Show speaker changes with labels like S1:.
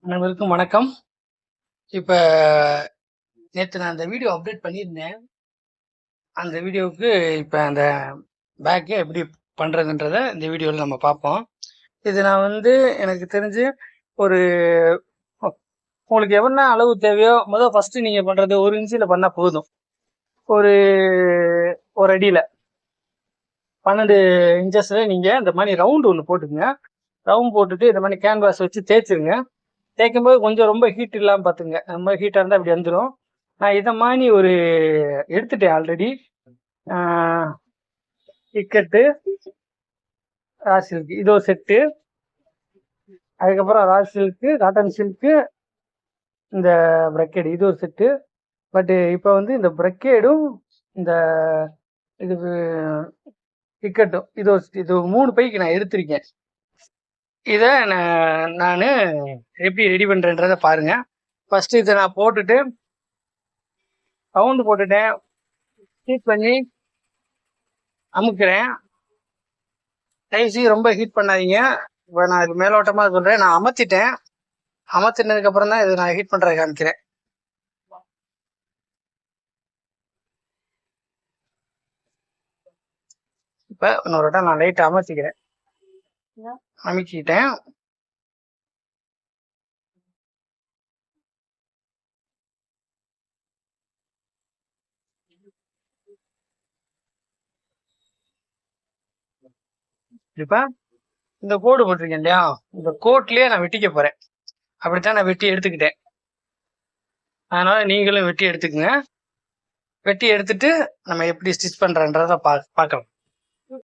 S1: அனைவருக்கும் வணக்கம். இப்ப நேத்து நான் அந்த வீடியோ அப்டேட் பண்ணியிருந்தேன். அந்த வீடியோவுக்கு இப்ப அந்த பேக்க எப்படி பண்றதுன்றத இந்த வீடியோல நம்ம பார்ப்போம். இது நான் வந்து எனக்கு தெரிஞ்சு ஒரு உங்களுக்கு எவ்வளோ அளவு தேவையோ ஃபர்ஸ்ட் நீங்க பண்றது 1 இன்ச்சில பண்ணா போதும். ஒரு 1 அடியில 12 இன்ச்சஸ்ல நீங்க இந்த மாதிரி ரவுண்ட் ஒன்று போட்டுக்கங்க. ரவுண்ட் போட்டுட்டு இந்த மாதிரி கேன்வாஸ் வச்சு தேய்ச்சிருங்க. தேய்க்கும்போது கொஞ்சம் ரொம்ப ஹீட் இல்லாமல் பார்த்துங்க. ரொம்ப ஹீட்டாக இருந்தால் அப்படி வந்துடும். நான் இதை மாதிரி ஒரு எடுத்துட்டேன் ஆல்ரெடி. இக்கட்டு ரா சில்க் இது ஒரு செட்டு. அதுக்கப்புறம் ரா சில்க்கு, காட்டன் சில்க்கு, இந்த பிரக்கேடு இது ஒரு செட்டு. பட் இப்போ வந்து இந்த பிரக்கேடும் இந்த இது இக்கட்டும் இது 3 பைக்கு நான் எடுத்திருக்கேன். இதை நான் எப்படி ரெடி பண்ணுறேன்றதை பாருங்க. ஃபர்ஸ்ட் இதை நான் போட்டுட்டு ரவுண்டு போட்டுட்டேன். ஹீட் பண்ணி அமுக்கிறேன். தயவுசெய்து ரொம்ப ஹீட் பண்ணாதீங்க. இப்போ நான் இது மேலோட்டமாக சொல்கிறேன். நான் அமர்த்திட்டேன். அமர்த்தினதுக்கு அப்புறம் தான் இது நான் ஹீட் பண்ணுறதை காமிக்கிறேன். இப்போ இன்னொரு வட்டம் நான் லைட்டை அமர்த்திக்கிறேன். அமைச்சிக்கிட்டேன். இப்போ இந்த கோடு போட்டிருக்கேன் இல்லையா, இந்த கோட்லயே நான் வெட்டிக்க போறேன். அப்படித்தான் நான் வெட்டி எடுத்துக்கிட்டேன். அதனால நீங்களும் வெட்டி எடுத்துக்கங்க. வெட்டி எடுத்துட்டு நம்ம எப்படி ஸ்டிச் பண்றன்றத பார்க்கலாம்.